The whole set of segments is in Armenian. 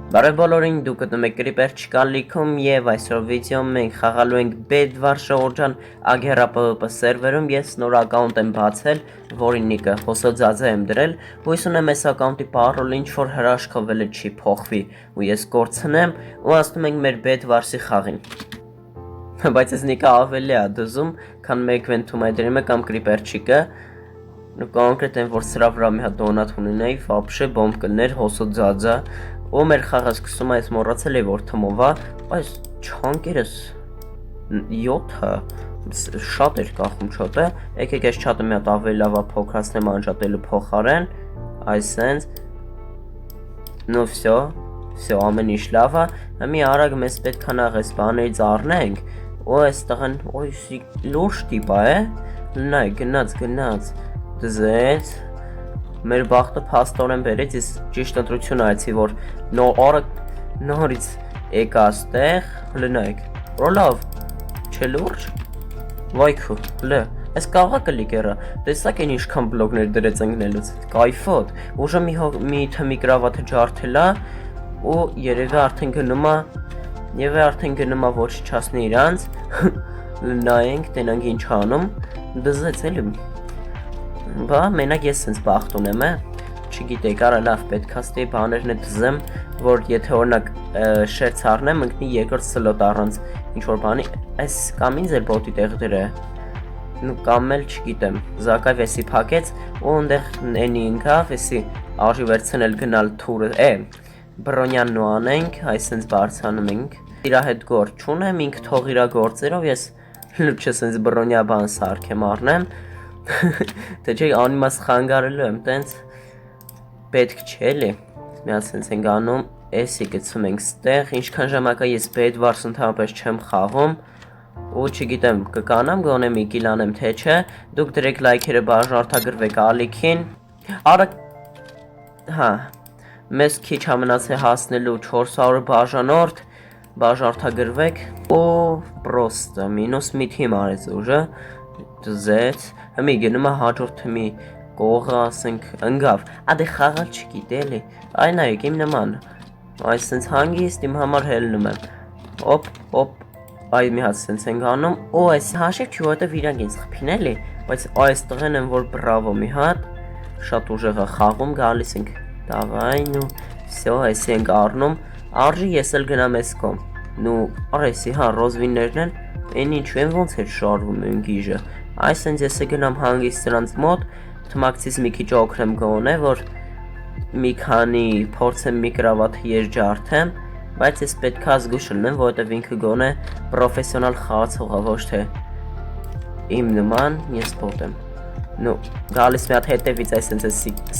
Բարև բոլորին, դուք գտնում եք Creeper չկալիքում եւ այսօր վիդեոում մենք խաղալու ենք Bedwars շրջան AGR-PvP սերվերում ես նոր ակաունտ եմ բացել, որի նիկը հոսոձաձե եմ դրել, հույս ունեմ այս ակաունտի parole ինչ որ հրաշքվել չի փոխվի ու ես կորցնեմ ու ասում ենք մեր Bedwars-ի խաղին։ Բայց այս նիկը ավելի է դզում, քան մեկ վենթում այդ դրիմը կամ Creeper չիկը։ Ну конкретно որ սրա վրա մի հատ դոնատ ունենայի, вообще բոմբ կլներ հոսոձաձա ու մեր խաղը սկսում այս մոռացել է որ թմով է, այս չանկերս 7-ը շատ էր կախում չոտը, եկեք այս չաթը մի հատ ավելի լավ փոքրացնեմ անջատելու փոխարեն, այսենց ну всё ամեն ինչ լավ է, մի արագ մեզ պետք է նախ բաներից առնենք, ու այստեղն ոյ լուրջ տիպ է, նայ գնաց դզեց մեր բախտը փաստորեն բերեց, ես ճիշտ ընտրություն այցի, որ նորից եկա աստեղ, լնայք, ռոլավ, չէ լուրջ, վայքու, լը, այս կաղա կլիկերը, տեսակ են ինչքան բլոգներ դրեց ընգնելուց, կայֆոտ, ուժը մի թմի գրավաթը ջարդելա, ու երևի արդեն գնում է ոչ չասնի իրանց, լնայենք, տենանք ինչ անում, դզեց էլի, բա մենակ ես սենց բախտ ունեմ չգիտեք արա լավ պետք աստի բաներն է դզեմ որ եթե օրինակ շերց առնեմ ընկնի երկրորդ սլոտ առանց ինչ-որ բանի այս կամ ինձ էր բոտի տեղ դրե նու կամ էլ չգիտեմ զակավ էսի փակեց ու ընդեղ նենի ինքավ էսի արժի վերցնել գնալ թուրը բրոնյանն ու անենք այս սենց բարձանում ենք իրա հետ գործ չունեմ ինք թող իրա գործերով ես լուչը սենց բրոնյա բան սարքեմ առնեմ թե չէ անիմաս խանգարելու եմ տենց պետք չէ էլի միած սենց ենք անում էսի գցում ենք ստեղ ինչքան ժամակա ես Bedwars ընդհանրապես չեմ խաղում ու չգիտեմ կկանամ գոնե մի կիլ անեմ թե չէ դուք դրեք լայքերը բաժանորդագրվեք ալիքին արա հա մեզ քիչ ամենացե հասնելու 400 բաժանորդագրվեք ու պրոստը մինուս մի թիմ արեց ուժը դզեց Հմի գնում է հաջորդ թմի կողը ասենք ընգավ, ադե խաղալ չգիտե էլի, այ նայեք իմ նման, այս սենց հանգիստ իմ համար հելնում եմ, օպ, այ մի հատ սենց ենք անում, ու այս հաշիվ չի որտև իրանք ինձ խպին էլի, բայց այս տղեն եմ որ բրավո մի հատ, շատ ուժեղ է խաղում գալիս ենք, դավայն ու վսյո այսի ենք առնում, արժի ես էլ գնամ ես կոմ, նու արեսի հա ռոզվիններն են, են ինչու են ոնց էր շարվում են գիժը, Այսենց ես գնամ հանգիստ նրանց մոտ, թմակցից մի քիչ օգնեմ գոնե, որ մի քանի փորձեմ մի գրավաթ երջարդեմ, բայց ես պետք է զգուշ լինեմ, որովհետև ինքը գոնե պրոֆեսիոնալ խաղացող է, ոչ թե իմ նման ես բոտ եմ։ Նու գալիս մի հատ հետևից այսենց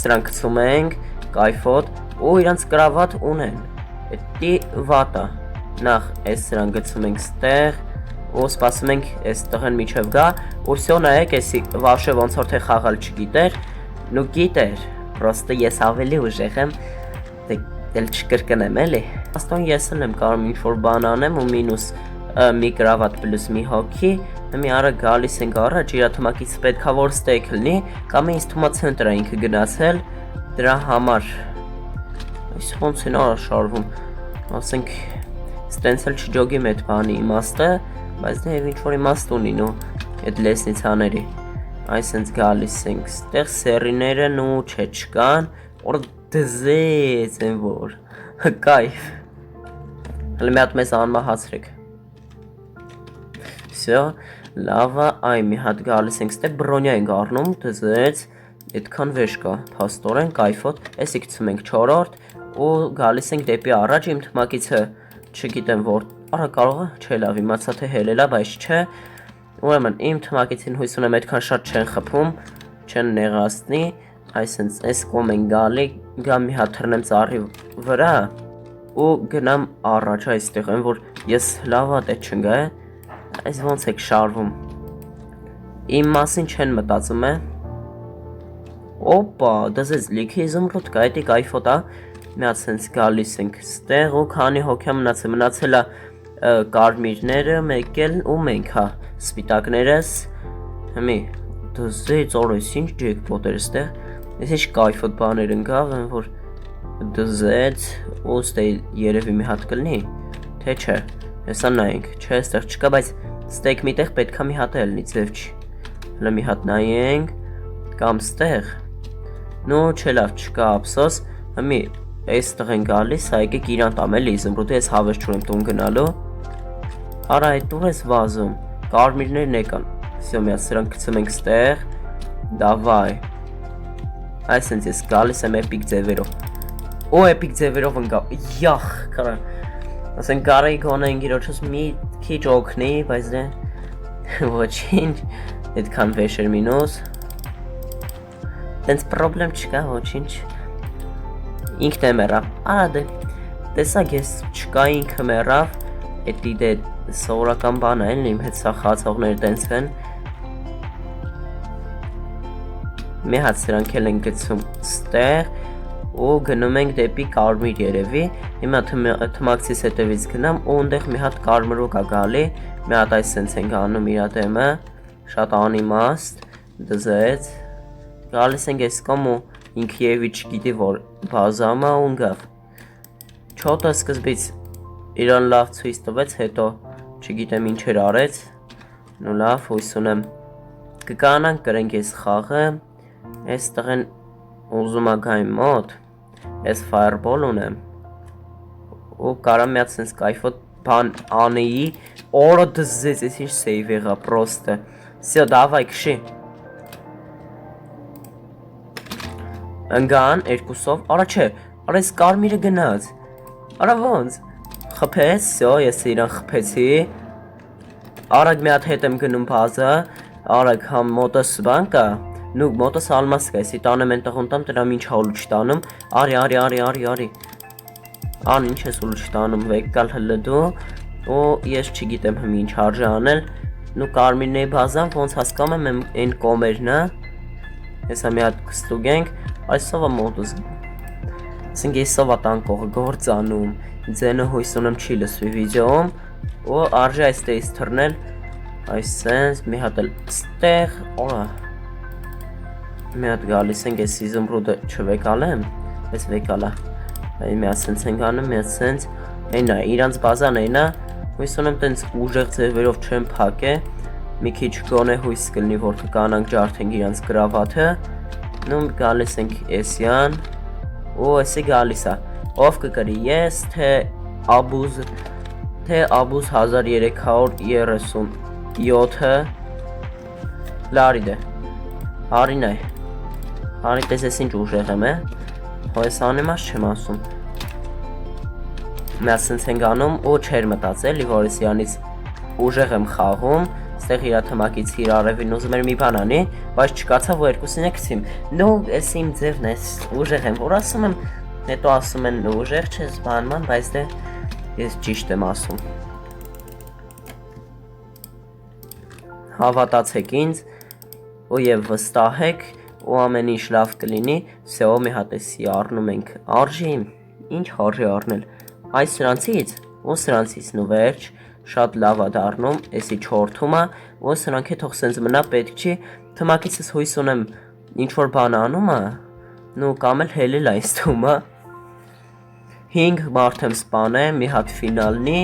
սրանք գցում ենք, կայֆոտ, ու իրանց գրավաթ ունեն։ Էդի վատա։ Նախ այս սրանք գցում ենք ստեղ ու սպասում ենք այս տղեն միջև գա ու всё նայեք էսի վաշե ոնց որ թե խաղալ չգիտեր նու գիտեր պրոստը ես ավելի ուժեղ եմ դել չկրկնեմ էլի աստոն ես էլ եմ կարող ինչ-որ բան անեմ ու մինուս մի գրավատ պլյուս մի հոգի մի արա գալիս ենք առաջ իրա թմակից պետքա որ ստեյք լինի կամ ինձ թումա ցենտրա ինքը գնացել դրա համար այս ոնց են արա շարվում ասենք ստենցել չջոգի մետ բանի իմաստը բայց դե ինչ-որ իմաստ ունի նու այդ լեսնիցաների այսենց գալիս ենք ստեղ սերիները նու չկան որ դզեց են որ կայֆ հələ մի հատ մեզ անմահացրեք всё լավա այ մի հատ գալիս ենք ստեղ բրոնյա ենք առնում դզեց այդքան վեշ կա փաստորեն կայֆոտ էսի գցում ենք 4-րդ ու գալիս ենք դեպի առաջ իմ թմակիցը չգիտեմ որ Արա կարող է, չէ լավ իմացա թե հելելա, բայց չէ Ուրեմն իմ թմակիցին հույս ունեմ այդքան շատ չեն խփում, չեն նեղացնի Այսենց այս կոմ են գալի, գա մի հատ թռնեմ ծառի վրա ու գնամ առաջ այստեղ են, որ ես լավ է չնգա Այս ոնց եք շարվում Իմ մասին չեն մտածում Օպա, դզեց լիքի զմրուտ կա, էդի կայֆոտ է Մի հատ սենց գալիս ենք ստեղ ու քանի հոգյա մնացել է կարմիրները մեկ էլ ու մենք հա սպիտակներս Հմի դզեց օրես ինչ ջեկպոտ էր ստեղ Ես ինչ կայֆոտ բաներ ընկավ են որ դզեց ու ստե երևի մի հատ կլնի, թե չէ, հեսա նայենք, չէ, ստեղ չկա, բայց ստեկ միտեղ պետքա մի հատ էլ լինի, ձև չի, հլը մի հատ նայենք, կամ ստեղ, նու չէ լավ, չկա ափսոս, հմի, այստեղ են գալիս, հա եկեք իրան տամ էլի, զմրուտը ես հավես չունեմ տուն գնալու, արա այդ ուր ես վազում, կարմիրներն եկան, սյո միած սրանք գցում ենք ստեղ, դավայ, այսենց ես գալիս եմ էպիկ ձևերով, ու էպիկ ձևերով ընկավ, յախ, կարա, ասեն կարեի գոնը ինգիրոչս մի քիչ օգնի, բայց դե, ոչինչ, այդքան վեշեր մինուս, տենց պրոբլեմ չկա, ոչինչ, ինքն է մեռավ, արա դե, տեսակ ես չկա ինքը մեռավ, էդի դե սովորական բան է, իմ հետ սա խացողներ տենց են, մի հատ սրանք էլ են գցում ստեղ ու գնում ենք դեպի կարմիր երևի, հիմա թմակցիս հետևից գնամ ու ընդեղ մի հատ կարմրու կա գալի, մի հատ այս սենց ենք անում իրա դեմը, շատ անիմաստ, դզեց, գալիս ենք ես կոմ ու ինք եվի չգիտի որ բազամա ու ընգավ, չոտը սկզբից իրան լավ ցույց տվեց, հետո չգիտեմ ինչեր արեց, նու լավ հույս ունեմ, կկանանք կրենք ես խաղը, ես տղեն ուզում ագայն մոտ, ես fireball ունեմ, ու կարամ միատ սենց կայֆոտ բան անեի, օրը դզեց, ես ինչ սեյվ եղա, պրոստը, սյո դավայ կշի, ընգան երկուսով, արա չէ, արա ես կարմիրը գնաց, արա ոնց, խպեց, սյո, ես իրան խպեցի, արագ մի հատ հետ եմ գնում բազը, արագ համ մոտս բան կա, նու մոտս ալմաս կա, եսի տանեմ են տղուն տամ, տրամ ինչ հալու չտանում, արի, ան ինչ ես ուլու չտանում, վեկկալ հլդու, ու ես չգիտեմ հմ ինչ հարժը անել, նու կարմիրն էի բազան, ոնց հասկամ եմ են կոմերնա, եսա մի հատ կստուգենք, այսովա մոտս, ասենք եսովա տանկողը գործանում, ձենը հույս ունեմ չի լսվի վիդեոում, ու արժի այստեղից թրնել, այս սենց, մի հատ էլ ստեղ, օրա, մի հատ գալիս ենք ես իզմրուդը չվեկալեմ, ես վեկալա, մի հատ սենց ենք անում, մի հատ սենց, այնա, իրանց բազան այնա, հույս ունեմ տենց ուժեղ ձևերով չեմ պակ է, մի քիչ գոն է հույս կլնի, որ կկանանք ջարդենք իրանց գրավաթը, նու գալիս ենք էսյան, ու էսի գալիս է, ով կկրի ես, թե աբուզ 1337-ը, լարի դե, հարին այ, հարի տես ես ինչ ուժեղ եմ է, հո ես անիմաս չեմ ասում, մի ասենց ենք անում ու չեր մտածել, որ ես յանից ուժեղ եմ խաղում, ստեղ իրա թմակից իր արևին ուզում էր մի բան անի, բայց չկացավ ու երկուսին է կցիմ, նո ես իմ ձևն ես ուժեղ եմ, որ ասում եմ, հետո ասում են ուժեղ չես բանման, բայց դե ես ճիշտ եմ ասում, հավատացեք ինձ ու և վստահեք ու ամեն ինչ լավ կլինի, սեո մի հատեսի առնում ենք արժի, ինչ արժի առնել, այս սրանցից ու սրանցից նու վերջ, շատ լավ է դառնում, եսի չորդումը, ու սրանք է թող սենց մնա պետք չի, թմակիցս հույս ունեմ ինչ-որ բան անում է, նու կամ էլ հելել այս թումը, 5 մարդ եմ սպանեմ, մի հատ ֆինալնի,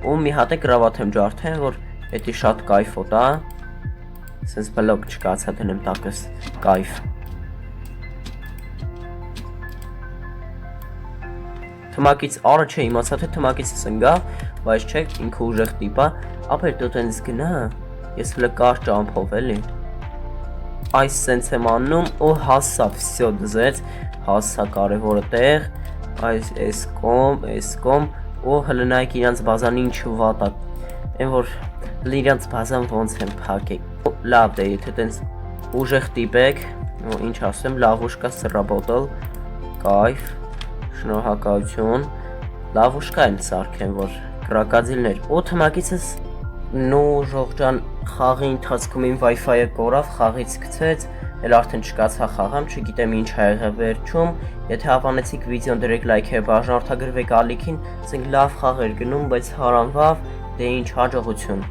ու մի հատ է գրավատ եմ ջարդեմ, որ էդի շատ կայֆոտ է, սենց բլոկ չկացա դնեմ տակս կայֆ, թմակից արը չէ իմացա թե թմակիցս ընգավ, բայց չեք ինքը ուժեղ տիպա, ապեր դու տենց գնա, ես հլը կար ճամփով էլի, այս սենց եմ անում ու հասա, վսյո դզեց, հասա կարևորը տեղ, այս կոմ, ու հլը նայք իրանց բազան ինչ վատա, են որ հլը իրանց բազան ոնց եմ պակեք, լավ դե, եթե տենց ուժեղ տիպեք, ինչ ասեմ, լավ ուշկա սրաբոտել, կայֆ, շնորհակալություն, լավ ուշկա են սարքեն, որ կրակադիլներ, ու թմակիցս նու ժողջան խաղի ընթացքում իմ Wi-Fi-ը կորավ, խաղից գցեց, էլ արդեն չկացա խաղամ, չգիտեմ ինչ ա եղել վերջում, եթե հավանեցիք վիդեոն դրեք լայք է, բաժանորդագրվեք ալիքին, ասենք լավ խաղ էր գնում, բայց հարանվավ, դե ինչ հաջողություն։